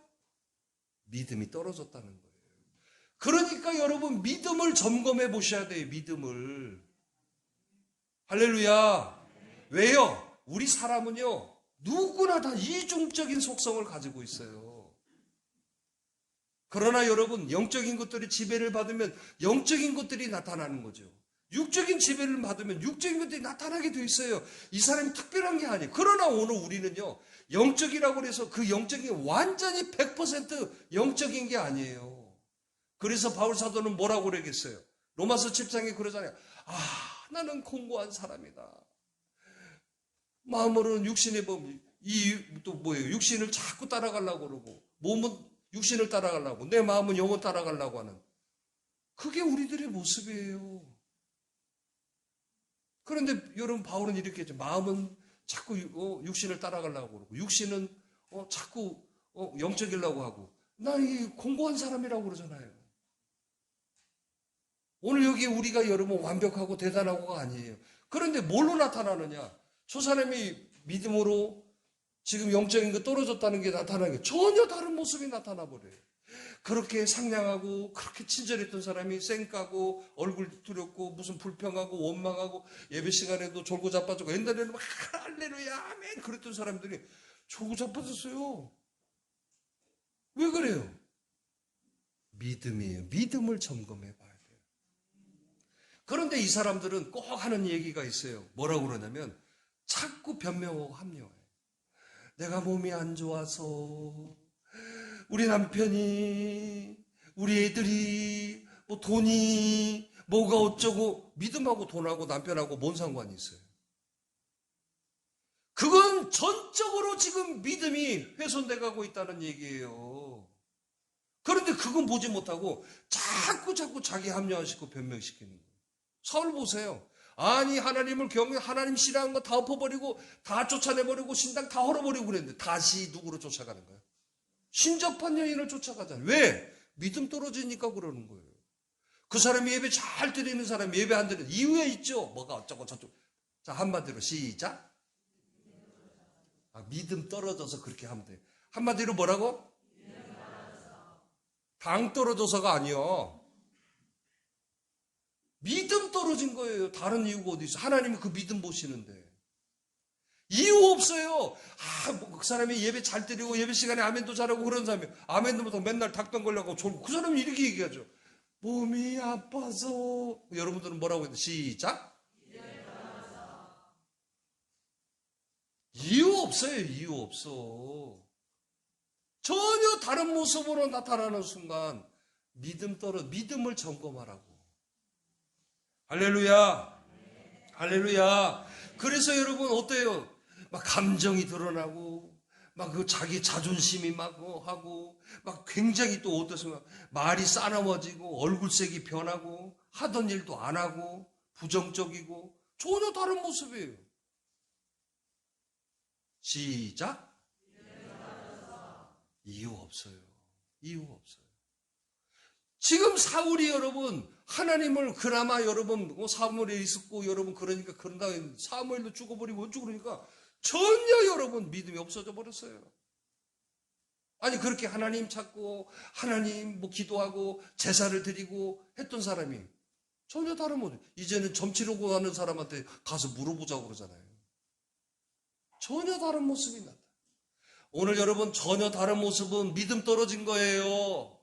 믿음이 떨어졌다는 거예요. 그러니까 여러분 믿음을 점검해 보셔야 돼요. 믿음을. 할렐루야. 왜요? 우리 사람은요 누구나 다 이중적인 속성을 가지고 있어요. 그러나 여러분 영적인 것들이 지배를 받으면 영적인 것들이 나타나는 거죠. 육적인 지배를 받으면 육적인 것들이 나타나게 돼 있어요. 이 사람이 특별한 게 아니에요. 그러나 오늘 우리는요 영적이라고 해서 그 영적인 완전히 100% 영적인 게 아니에요. 그래서 바울 사도는 뭐라고 그러겠어요? 로마서 7장에 그러잖아요. 나는 공고한 사람이다. 마음으로는 육신의 범, 또 뭐예요? 육신을 자꾸 따라가려고 그러고, 몸은 육신을 따라가려고, 내 마음은 영혼 따라가려고 하는. 그게 우리들의 모습이에요. 그런데 여러분, 바울은 이렇게 했죠. 마음은 자꾸 육신을 따라가려고 그러고, 육신은 자꾸 영적이려고 하고, 나 이 공고한 사람이라고 그러잖아요. 오늘 여기 우리가 여러분 완벽하고 대단하고가 아니에요. 그런데 뭘로 나타나느냐? 저 사람이 믿음으로 지금 영적인 거 떨어졌다는 게 나타나는 게 전혀 다른 모습이 나타나 버려요. 그렇게 상냥하고 그렇게 친절했던 사람이 쌩까고 얼굴 두렵고 무슨 불평하고 원망하고 예배 시간에도 졸고 자빠지고 옛날에는 막 할렐루야 아멘 그랬던 사람들이 졸고 자빠졌어요. 왜 그래요? 믿음이에요. 믿음을 점검해 봐야 돼요. 그런데 이 사람들은 꼭 하는 얘기가 있어요. 뭐라고 그러냐면 자꾸 변명하고 합리화해요. 내가 몸이 안 좋아서 우리 남편이 우리 애들이 뭐 돈이 뭐가 어쩌고 믿음하고 돈하고 남편하고 뭔 상관이 있어요? 그건 전적으로 지금 믿음이 훼손돼 가고 있다는 얘기예요. 그런데 그건 보지 못하고 자꾸 자기 합리화시키고 변명시키는 거예요. 사울 보세요. 아니 하나님을 하나님 싫어하는 거 다 엎어버리고 다 쫓아내버리고 신당 다 헐어버리고 그랬는데 다시 누구로 쫓아가는 거예요? 신접한 여인을 쫓아가잖아요. 왜? 믿음 떨어지니까 그러는 거예요. 그 사람이 예배 잘 드리는 사람이 예배 안 드리는 이유에 있죠. 뭐가 어쩌고 저쩌고. 자 한마디로 시작. 믿음 떨어져서 그렇게 하면 돼. 한마디로 뭐라고? 당 떨어져서가 아니요. 믿음 떨어진 거예요. 다른 이유가 어디 있어? 하나님은 그 믿음 보시는데. 이유 없어요. 그 사람이 예배 잘 드리고 예배 시간에 아멘도 잘하고 그런 사람이 아멘도 못하고 맨날 닭병 걸려고 졸고 그 사람이 이렇게 얘기하죠. 몸이 아파서. 여러분들은 뭐라고 해요? 시작. 이유 없어요. 이유 없어. 전혀 다른 모습으로 나타나는 순간 믿음을 점검하라고. 할렐루야. 할렐루야. 그래서 여러분 어때요? 막 감정이 드러나고 막 그 자기 자존심이 막 하고 막 굉장히 또 어떠세요? 말이 싸나워지고 얼굴색이 변하고 하던 일도 안 하고 부정적이고 전혀 다른 모습이에요. 시작. 이유 없어요. 이유 없어요. 지금 사울이 여러분 하나님을 그나마 여러분 사무엘에 있었고 여러분 그러니까 그런 다음에 사무엘도 죽어버리고 어쩌고 그러니까 전혀 여러분 믿음이 없어져 버렸어요. 아니 그렇게 하나님 찾고 하나님 기도하고 제사를 드리고 했던 사람이 전혀 다른 모습. 이제는 점치려고 하는 사람한테 가서 물어보자고 그러잖아요. 전혀 다른 모습이 나타나요. 오늘 여러분 전혀 다른 모습은 믿음 떨어진 거예요.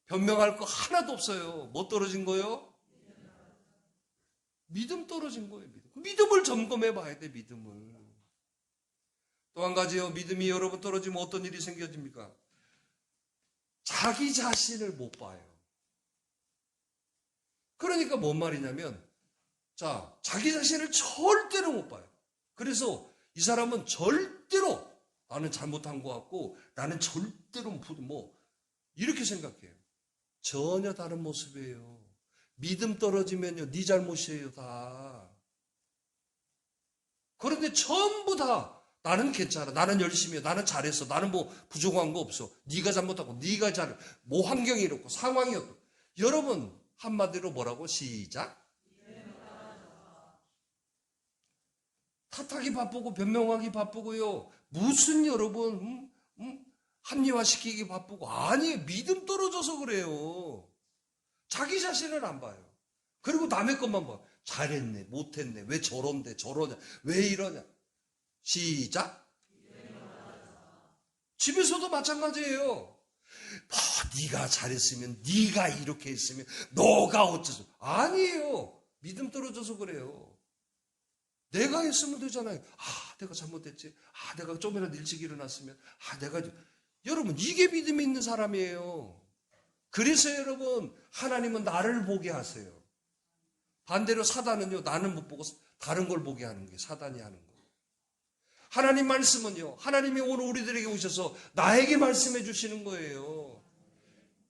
변명할 거 하나도 없어요. 뭐 떨어진 거예요? 믿음 떨어진 거예요. 믿음을 점검해 봐야 돼. 믿음을. 또 한 가지요. 믿음이 여러분 떨어지면 어떤 일이 생겨집니까? 자기 자신을 못 봐요. 그러니까 뭔 말이냐면 자기 자신을 절대로 못 봐요. 그래서 이 사람은 절대로 나는 잘못한 것 같고 나는 절대로 이렇게 생각해요. 전혀 다른 모습이에요. 믿음 떨어지면요, 네 잘못이에요, 다. 그런데 전부 다 나는 괜찮아, 나는 열심히 해, 나는 잘했어, 나는 부족한 거 없어. 네가 잘못하고, 네가 잘해. 환경이 이렇고 상황이 어떻고. 여러분 한마디로 뭐라고? 시작. 탓하기 바쁘고 변명하기 바쁘고요. 무슨 여러분 합리화시키기 바쁘고 아니에요. 믿음 떨어져서 그래요. 자기 자신을 안 봐요. 그리고 남의 것만 봐. 잘했네, 못했네, 왜 저런데 저러냐, 왜 이러냐. 시작. 집에서도 마찬가지예요. 네가 잘했으면, 네가 이렇게 했으면, 너가 어째서. 아니에요. 믿음 떨어져서 그래요. 내가 했으면 되잖아요. 내가 잘못했지. 내가 좀이라도 일찍 일어났으면. 여러분, 이게 믿음이 있는 사람이에요. 그래서 여러분, 하나님은 나를 보게 하세요. 반대로 사단은요, 나는 못 보고 다른 걸 보게 하는 게 사단이 하는 거예요. 하나님 말씀은요, 하나님이 오늘 우리들에게 오셔서 나에게 말씀해 주시는 거예요.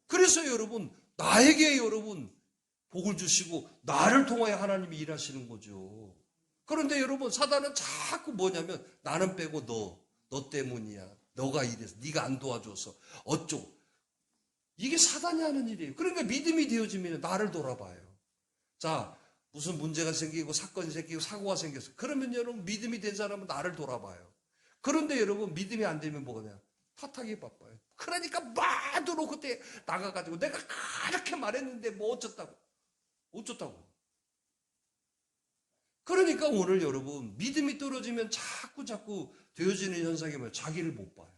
그래서 여러분, 나에게 여러분, 복을 주시고, 나를 통하여 하나님이 일하시는 거죠. 그런데 여러분, 사단은 자꾸 뭐냐면, 나는 빼고 너 때문이야. 너가 이래서, 네가 안 도와줘서, 어쩌고. 이게 사단이 하는 일이에요. 그러니까 믿음이 되어지면 나를 돌아봐요. 무슨 문제가 생기고 사건이 생기고 사고가 생겼어. 그러면 여러분 믿음이 된 사람은 나를 돌아봐요. 그런데 여러분 믿음이 안 되면 뭐냐? 탓하기 바빠요. 그러니까 마도로 그때 나가가지고 내가 그렇게 말했는데 어쩌다고. 그러니까 오늘 여러분 믿음이 떨어지면 자꾸 되어지는 현상이 뭐예요? 자기를 못 봐요.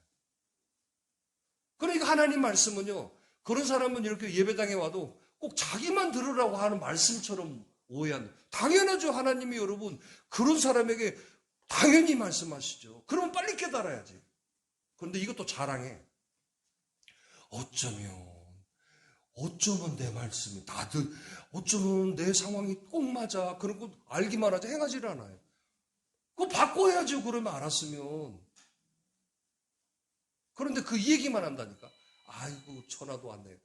그러니까 하나님 말씀은요. 그런 사람은 이렇게 예배당에 와도 꼭 자기만 들으라고 하는 말씀처럼 오해하는. 당연하죠. 하나님이 여러분 그런 사람에게 당연히 말씀하시죠. 그러면 빨리 깨달아야지. 그런데 이것도 자랑해. 어쩌면 내 말씀이 어쩌면 내 상황이 꼭 맞아. 그런 거 알기만 하지 행하지를 않아요. 그거 바꿔야죠. 그러면 알았으면. 그런데 그 얘기만 한다니까. 아이고 전화도 왔네요.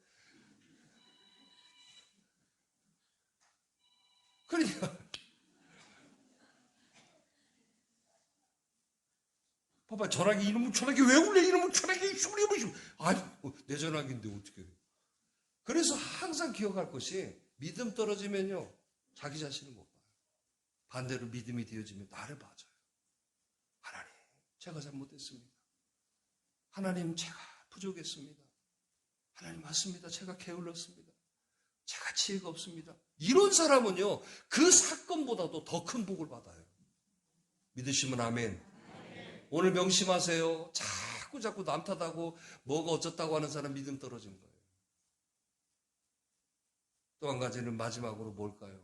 그러니까 봐봐 전화기 이놈의 전화기 왜 울려 이놈의 전화기 아니 내 전화기인데 어떻게 해. 그래서 항상 기억할 것이 믿음 떨어지면요 자기 자신을 못 봐요. 반대로 믿음이 되어지면 나를 봐줘요. 하나님 제가 잘못했습니다. 하나님, 제가 부족했습니다. 하나님, 맞습니다. 제가 게을렀습니다. 제가 지혜가 없습니다. 이런 사람은요, 그 사건보다도 더 큰 복을 받아요. 믿으시면 아멘. 오늘 명심하세요. 자꾸 남 탓하고 뭐가 어쩌다고 하는 사람 믿음 떨어진 거예요. 또 한 가지는 마지막으로 뭘까요?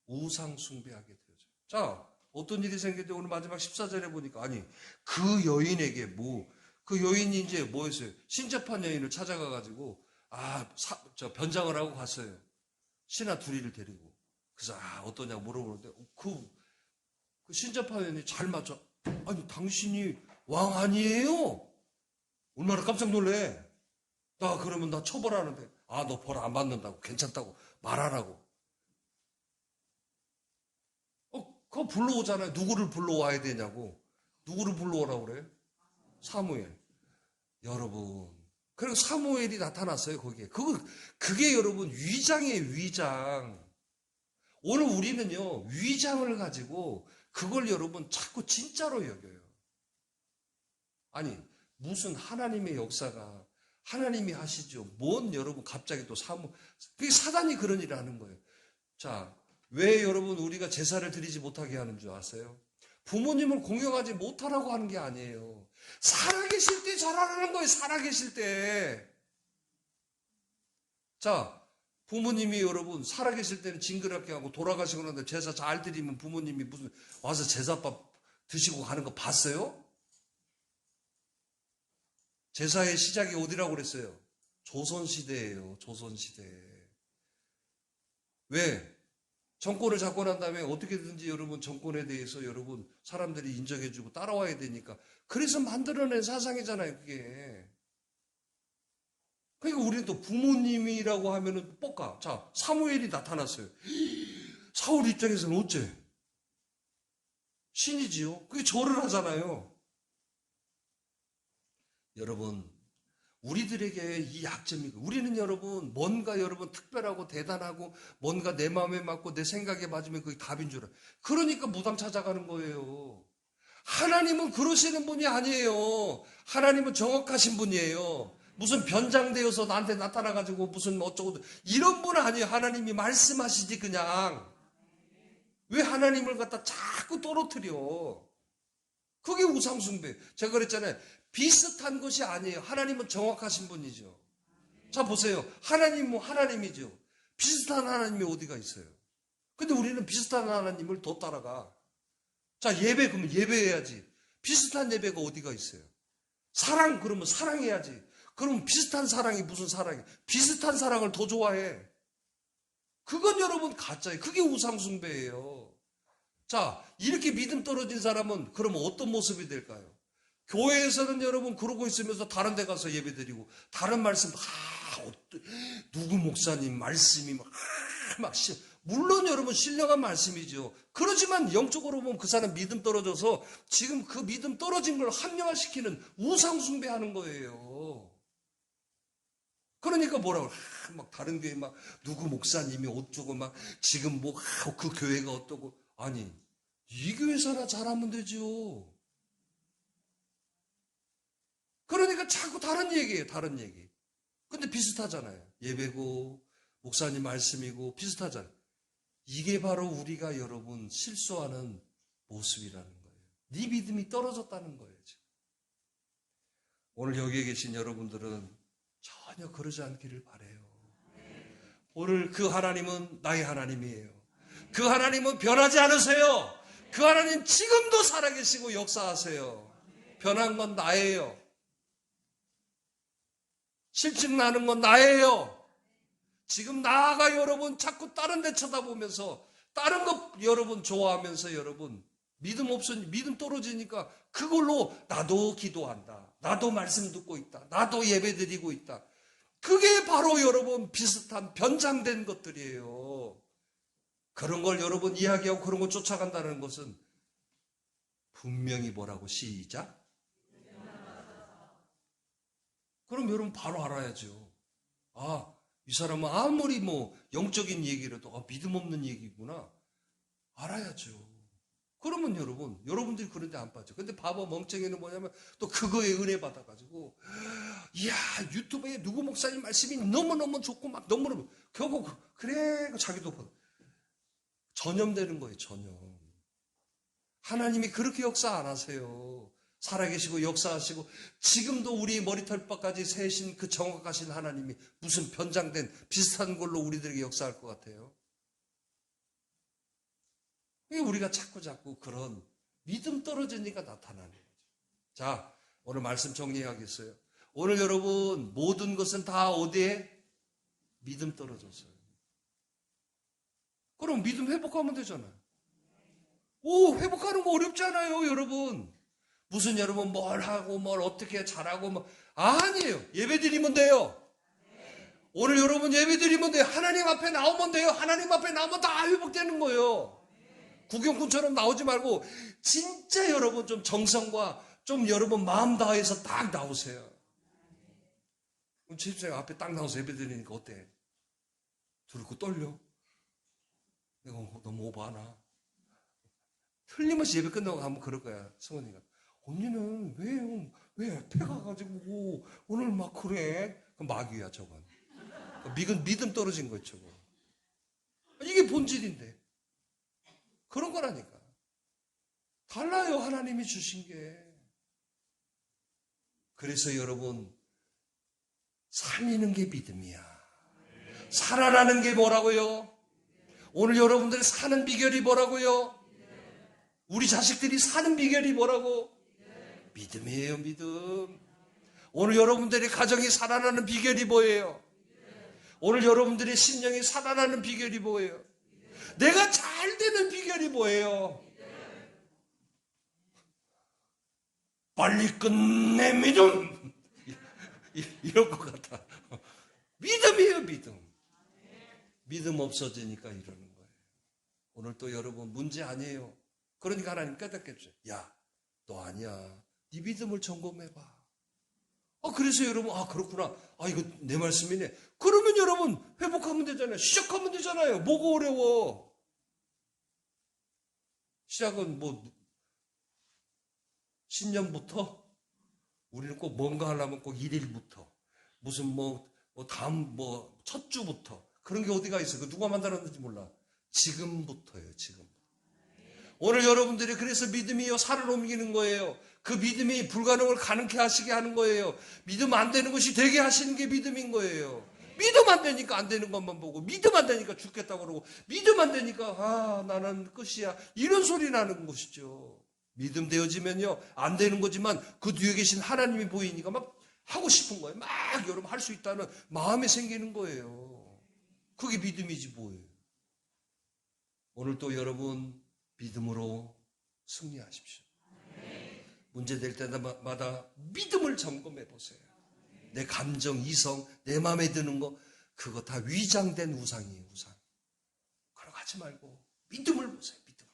우상 숭배하게 되어져요. 자, 어떤 일이 생겼는데 오늘 마지막 14절에 보니까, 아니, 그 여인에게 그 여인이 이제 뭐 했어요? 신접한 여인을 찾아가가지고, 변장을 하고 갔어요. 신하 둘이를 데리고. 그래서, 어떠냐고 물어보는데, 그 신접한 여인이 잘 맞춰. 아니, 당신이 왕 아니에요? 얼마나 깜짝 놀래. 그러면 나 처벌하는데, 너 벌 안 받는다고, 괜찮다고, 말하라고. 그거 불러오잖아요. 누구를 불러와야 되냐고. 누구를 불러오라고 그래요? 사무엘. 여러분. 그리고 사무엘이 나타났어요, 거기에. 그게 여러분, 위장이에요, 위장. 오늘 우리는요, 위장을 가지고, 그걸 여러분, 자꾸 진짜로 여겨요. 아니, 무슨 하나님의 역사가, 하나님이 하시죠. 뭔 여러분, 갑자기 또 그게 사단이 그런 일을 하는 거예요. 자, 왜 여러분 우리가 제사를 드리지 못하게 하는 줄 아세요? 부모님을 공경하지 못하라고 하는 게 아니에요. 살아계실 때 잘하라는 거예요. 살아계실 때. 자, 부모님이 여러분 살아계실 때는 징그럽게 하고 돌아가시고 나서 제사 잘 드리면 부모님이 무슨 와서 제사밥 드시고 가는 거 봤어요? 제사의 시작이 어디라고 그랬어요? 조선시대예요. 조선시대. 왜? 정권을 잡고 난 다음에 어떻게든지 여러분 정권에 대해서 여러분 사람들이 인정해주고 따라와야 되니까 그래서 만들어낸 사상이잖아요, 그게. 그러니까 우리는 또 부모님이라고 하면은 뻑가. 자, 사무엘이 나타났어요. 사울 입장에서는 어째? 신이지요. 그게 절을 하잖아요. 여러분, 우리들에게 이 약점이, 우리는 여러분, 뭔가 여러분 특별하고 대단하고, 뭔가 내 마음에 맞고 내 생각에 맞으면 그게 답인 줄 알아요. 그러니까 무당 찾아가는 거예요. 하나님은 그러시는 분이 아니에요. 하나님은 정확하신 분이에요. 무슨 변장되어서 나한테 나타나가지고 무슨 어쩌고, 이런 분 아니에요. 하나님이 말씀하시지, 그냥. 왜 하나님을 갖다 자꾸 떨어뜨려? 그게 우상숭배. 제가 그랬잖아요. 비슷한 것이 아니에요. 하나님은 정확하신 분이죠. 자, 보세요. 하나님은 하나님이죠. 비슷한 하나님이 어디가 있어요? 근데 우리는 비슷한 하나님을 더 따라가. 자, 예배, 그러면 예배해야지. 비슷한 예배가 어디가 있어요? 사랑, 그러면 사랑해야지. 그럼 비슷한 사랑이 무슨 사랑이에요? 비슷한 사랑을 더 좋아해. 그건 여러분 가짜예요. 그게 우상숭배예요. 자, 이렇게 믿음 떨어진 사람은 그러면 어떤 모습이 될까요? 교회에서는 여러분 그러고 있으면서 다른 데 가서 예배드리고 다른 말씀 누구 목사님 말씀이 물론 여러분 신령한 말씀이죠. 그렇지만 영적으로 보면 그 사람 믿음 떨어져서 지금 그 믿음 떨어진 걸 합리화시키는 우상 숭배하는 거예요. 그러니까 뭐라고 막 다른 교회 막 누구 목사님이 어쩌고 막 지금 뭐 그 교회가 어떠고, 아니 이 교회사나 잘하면 되죠. 그러니까 자꾸 다른 얘기예요. 다른 얘기. 근데 비슷하잖아요. 예배고 목사님 말씀이고 비슷하잖아요. 이게 바로 우리가 여러분 실수하는 모습이라는 거예요. 네 믿음이 떨어졌다는 거예요. 지금. 오늘 여기에 계신 여러분들은 전혀 그러지 않기를 바라요. 오늘 그 하나님은 나의 하나님이에요. 그 하나님은 변하지 않으세요. 그 하나님 지금도 살아계시고 역사하세요. 변한 건 나예요. 실증 나는 건 나예요. 지금 나가 여러분 자꾸 다른 데 쳐다보면서 다른 거 여러분 좋아하면서 여러분 믿음 없으니 믿음 떨어지니까 그걸로 나도 기도한다. 나도 말씀 듣고 있다. 나도 예배 드리고 있다. 그게 바로 여러분 비슷한 변장된 것들이에요. 그런 걸 여러분 이야기하고 그런 걸 쫓아간다는 것은 분명히 뭐라고 시작? 그럼 여러분 바로 알아야죠. 이 사람은 아무리 뭐 영적인 얘기라도 믿음 없는 얘기구나. 알아야죠. 그러면 여러분들이 그런데 안 빠져. 근데 바보 멍청이는 뭐냐면 또 그거에 은혜 받아가지고, 이야, 유튜브에 누구 목사님 말씀이 너무너무 좋고 막 너무너무, 결국, 그래, 자기도 전염되는 거예요, 전염. 하나님이 그렇게 역사 안 하세요. 살아계시고 역사하시고, 지금도 우리 머리털밭까지 세신 그 정확하신 하나님이 무슨 변장된 비슷한 걸로 우리들에게 역사할 것 같아요. 우리가 자꾸 그런 믿음 떨어지니까 나타나는 거죠. 자, 오늘 말씀 정리하겠어요. 오늘 여러분 모든 것은 다 어디에? 믿음 떨어졌어요. 그럼 믿음 회복하면 되잖아요. 회복하는 거 어렵지 않아요, 여러분. 무슨 여러분 뭘 하고 뭘 어떻게 잘하고 뭐 아니에요. 예배 드리면 돼요. 오늘 여러분 예배 드리면 돼요. 하나님 앞에 나오면 돼요. 하나님 앞에 나오면 다 회복되는 거예요. 구경꾼처럼 나오지 말고 진짜 여러분 좀 정성과 좀 여러분 마음 다해서 딱 나오세요. 집사님 앞에 딱 나와서 예배 드리니까 어때? 들고 떨려? 내가 너무 오버하나? 틀림없이 예배 끝나고 가면 그럴 거야. 성원이가 언니는 왜 앞에 가가지고 오늘 막 그래? 그럼 마귀야 저건. 믿음 떨어진 거죠 저거. 이게 본질인데. 그런 거라니까. 달라요, 하나님이 주신 게. 그래서 여러분, 살리는 게 믿음이야. 살아나는 게 뭐라고요? 오늘 여러분들이 사는 비결이 뭐라고요? 우리 자식들이 사는 비결이 뭐라고? 믿음이에요, 믿음. 오늘 여러분들의 가정이 살아나는 비결이 뭐예요? 오늘 여러분들의 심령이 살아나는 비결이 뭐예요? 내가 잘 되는 비결이 뭐예요? 빨리 끝내 믿음. 이럴 것 같아. 믿음이에요, 믿음. 믿음 없어지니까 이러는 거예요. 오늘 또 여러분 문제 아니에요. 그러니까 하나님 깨닫겠죠. 야, 너 아니야. 네 믿음을 점검해봐. 그래서 여러분, 그렇구나. 이거 내 말씀이네. 그러면 여러분, 회복하면 되잖아요. 시작하면 되잖아요. 뭐가 어려워? 시작은 신년부터? 우리는 꼭 뭔가 하려면 꼭 1일부터. 무슨 다음 첫 주부터. 그런 게 어디가 있어요? 그 누가 만들었는지 몰라. 지금부터예요, 지금. 오늘 여러분들이 그래서 믿음이요, 살을 옮기는 거예요. 그 믿음이 불가능을 가능케 하시게 하는 거예요. 믿음 안 되는 것이 되게 하시는 게 믿음인 거예요. 믿음 안 되니까 안 되는 것만 보고, 믿음 안 되니까 죽겠다고 그러고, 믿음 안 되니까 나는 끝이야. 이런 소리 나는 것이죠. 믿음 되어지면요, 안 되는 거지만 그 뒤에 계신 하나님이 보이니까 막 하고 싶은 거예요. 막 여러분 할 수 있다는 마음이 생기는 거예요. 그게 믿음이지 뭐예요. 오늘 또 여러분 믿음으로 승리하십시오. 문제될 때마다 믿음을 점검해 보세요. 내 감정, 이성, 내 마음에 드는 거 그거 다 위장된 우상이에요. 우상. 그러고 하지 말고 믿음을 보세요. 믿음.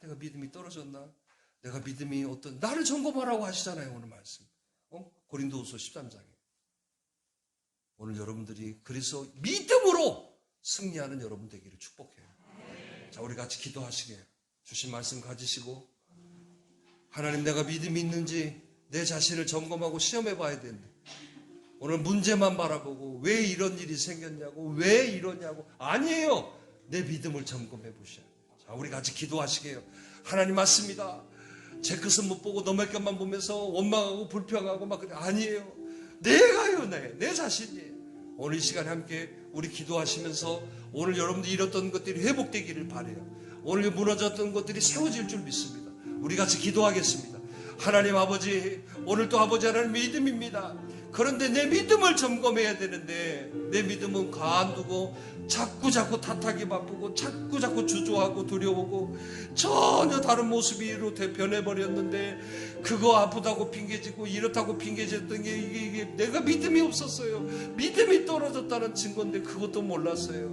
내가 믿음이 떨어졌나? 내가 믿음이 나를 점검하라고 하시잖아요. 오늘 말씀. 고린도후서 13장에. 오늘 여러분들이 그래서 믿음으로 승리하는 여러분 되기를 축복해요. 자, 우리 같이 기도하시게. 주신 말씀 가지시고 하나님, 내가 믿음이 있는지 내 자신을 점검하고 시험해 봐야 되는데 오늘 문제만 바라보고 왜 이런 일이 생겼냐고, 왜 이러냐고. 아니에요. 내 믿음을 점검해 보셔야 돼요. 자, 우리 같이 기도하시게요. 하나님, 맞습니다. 제 것은 못 보고 너의 것만 보면서 원망하고 불평하고 막 그래. 아니에요. 내가요, 내 자신이에요. 오늘 이 시간에 함께 우리 기도하시면서 오늘 여러분들 잃었던 것들이 회복되기를 바라요. 오늘 무너졌던 것들이 세워질 줄 믿습니다. 우리 같이 기도하겠습니다. 하나님 아버지, 오늘 또 아버지 하나님 믿음입니다. 그런데 내 믿음을 점검해야 되는데 내 믿음은 가두고 자꾸 탓하기 바쁘고 자꾸 주저하고 두려우고 전혀 다른 모습으로 변해버렸는데 그거 아프다고 핑계지고 이렇다고 핑계졌던 게 이게 내가 믿음이 없었어요. 믿음이 떨어졌다는 증거인데 그것도 몰랐어요.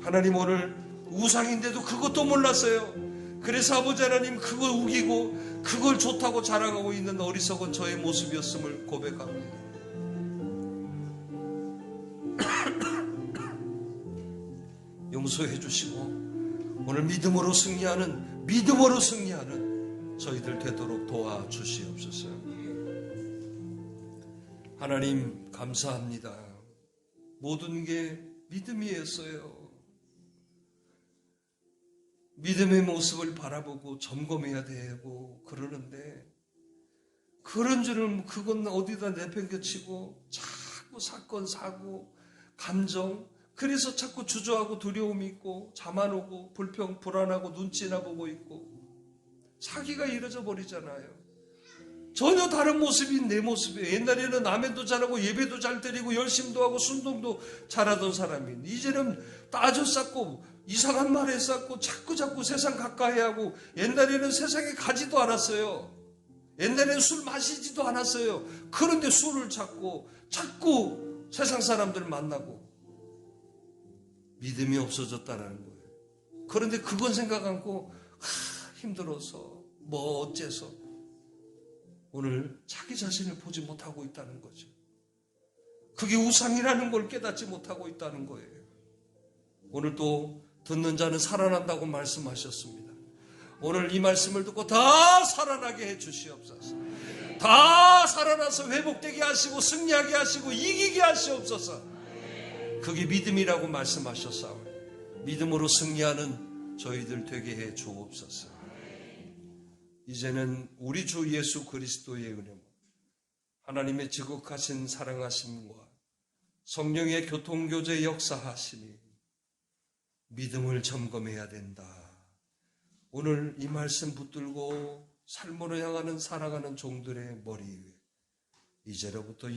하나님, 오늘 우상인데도 그것도 몰랐어요. 그래서 아버지 하나님, 그걸 우기고 그걸 좋다고 자랑하고 있는 어리석은 저의 모습이었음을 고백합니다. 용서해 주시고 오늘 믿음으로 승리하는 저희들 되도록 도와주시옵소서. 하나님 감사합니다. 모든 게 믿음이었어요. 믿음의 모습을 바라보고 점검해야 되고 그러는데 그런 줄은 그건 어디다 내팽개치고 자꾸 사건 사고 감정, 그래서 자꾸 주저하고 두려움이 있고 잠 안 오고 불안하고 눈치나 보고 있고 사기가 이루어져 버리잖아요. 전혀 다른 모습인 내 모습이에요. 옛날에는 아멘도 잘하고 예배도 잘 드리고 열심도 하고 순종도 잘하던 사람이 이제는 따져 쌓고 이상한 말 했었고 자꾸 세상 가까이 하고, 옛날에는 세상에 가지도 않았어요. 옛날에는 술 마시지도 않았어요. 그런데 술을 찾고 자꾸 세상 사람들 만나고 믿음이 없어졌다는 거예요. 그런데 그건 생각 않고 힘들어서 뭐 어째서 오늘 자기 자신을 보지 못하고 있다는 거죠. 그게 우상이라는 걸 깨닫지 못하고 있다는 거예요. 오늘 또 듣는 자는 살아난다고 말씀하셨습니다. 오늘 이 말씀을 듣고 다 살아나게 해 주시옵소서. 다 살아나서 회복되게 하시고 승리하게 하시고 이기게 하시옵소서. 그게 믿음이라고 말씀하셨사오니 믿음으로 승리하는 저희들 되게 해 주옵소서. 이제는 우리 주 예수 그리스도의 은혜와 하나님의 지극하신 사랑하심과 성령의 교통교제 역사하심이 믿음을 점검해야 된다. 오늘 이 말씀 붙들고 삶으로 향하는 살아가는 종들의 머리 위에 이제로부터